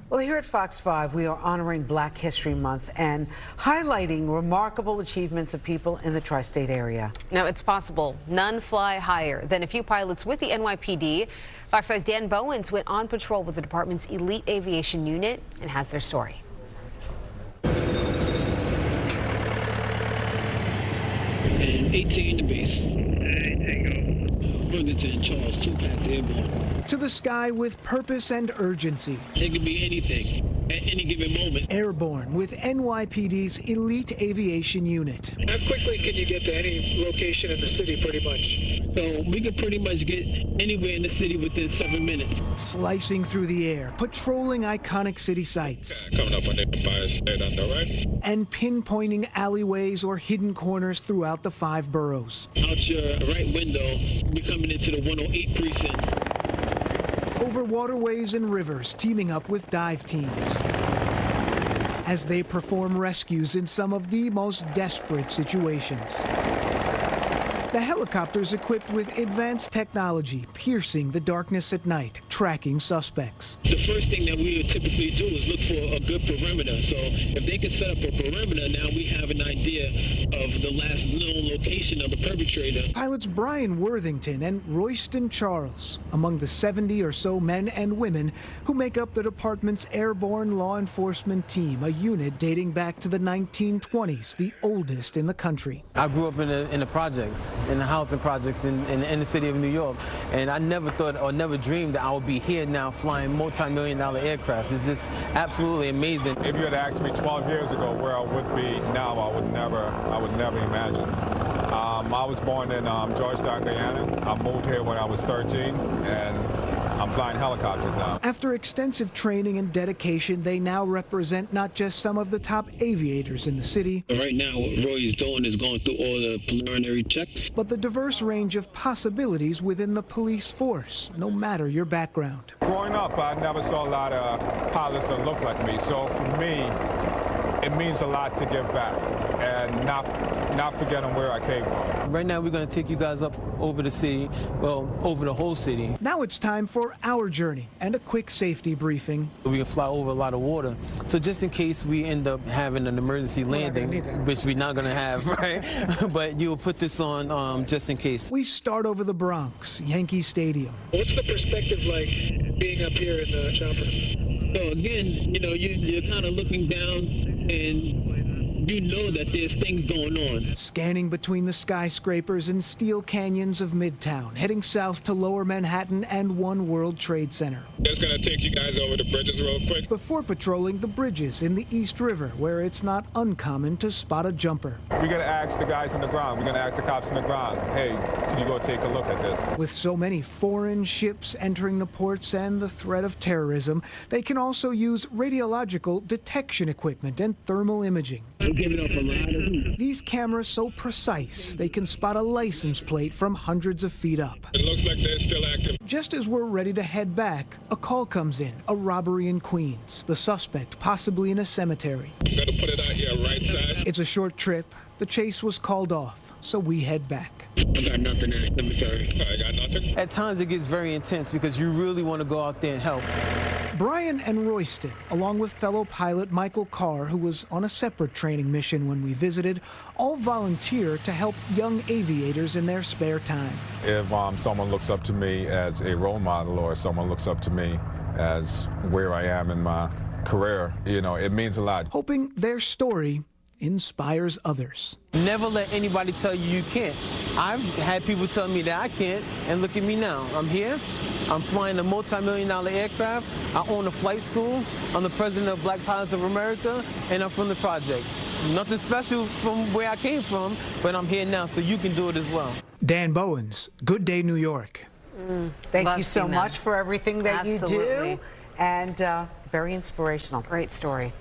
Well, here at Fox 5, we are honoring Black History Month and highlighting remarkable achievements of people in the tri-state area. Now, it's possible none fly higher than a few pilots with the NYPD. Fox 5's Dan Bowens went on patrol with the department's elite aviation unit and has their story. 18 to base. Burlington, Charles, 2 packs airborne. To the sky with purpose and urgency. It could be anything at any given moment. Airborne with NYPD's elite aviation unit. How quickly can you get to any location in the city, pretty much? So we could pretty much get anywhere in the city within 7 minutes. Slicing through the air, patrolling iconic city sites. Coming up on the Empire State on the right. And pinpointing alleyways or hidden corners throughout the 5 boroughs. Out your right window, we're coming into the 108 precinct. Over waterways and rivers, teaming up with dive teams as they perform rescues in some of the most desperate situations. The helicopters equipped with advanced technology, piercing the darkness at night, tracking suspects. The first thing that we would typically do is look for a good perimeter. So if they can set up a perimeter, now we have an idea of the last known location of the perpetrator. Pilots Brian Worthington and Royston Charles, among the 70 or so men and women who make up the department's airborne law enforcement team, a unit dating back to the 1920s, the oldest in the country. I grew up in the projects, in the housing projects in the city of New York, and I never thought or never dreamed that I would be here now flying multi-million-dollar aircraft. It's just absolutely amazing. If you had asked me 12 years ago where I would be now, I would never imagine. I was born in Georgetown, Guyana. I moved here when I was 13, and I'm flying helicopters now. After extensive training and dedication, they now represent not just some of the top aviators in the city. Right now, what Roy is doing is going through all the preliminary checks. But the diverse range of possibilities within the police force, no matter your background. Growing up, I never saw a lot of pilots that looked like me. So for me, it means a lot to give back and not forgetting where I came from. Right now, we're going to take you guys up over the city, well, over the whole city. Now it's time for our journey and a quick safety briefing. We can fly over a lot of water. So just in case we end up having an emergency landing, which we're not going to have, right? But you'll put this on just in case. We start over the Bronx, Yankee Stadium. What's the perspective like being up here in the chopper? So again, you know, you're kind of looking down and you know that there's things going on. Scanning between the skyscrapers and steel canyons of Midtown, heading south to Lower Manhattan and One World Trade Center. Just going to take you guys over the bridges real quick. Before patrolling the bridges in the East River, where it's not uncommon to spot a jumper. We're going to ask the guys on the ground. We're going to ask the cops on the ground, hey, can you go take a look at this? With so many foreign ships entering the ports and the threat of terrorism, they can also use radiological detection equipment and thermal imaging. Giving off a lot of heat. These cameras so precise, they can spot a license plate from hundreds of feet up. It looks like they're still active. Just as we're ready to head back, a call comes in, a robbery in Queens. The suspect possibly in a cemetery. Got to put it out here, right side. It's a short trip. The chase was called off, so we head back. I got nothing in the cemetery. I got nothing. At times it gets very intense because you really want to go out there and help. Brian and Royston, along with fellow pilot Michael Carr, who was on a separate training mission when we visited, all volunteer to help young aviators in their spare time. If someone looks up to me as a role model or someone looks up to me as where I am in my career, you know, it means a lot. Hoping their story inspires others. Never let anybody tell you you can't. I've had people tell me that I can't, and look at me now. I'm here. I'm flying a multi-million-dollar aircraft. I own a flight school. I'm the president of Black Pilots of America, and I'm from the projects. Nothing special from where I came from, but I'm here now, so you can do it as well. Dan Bowens, Good Day, New York. Thank you so much for everything that you do, and very inspirational. Great story.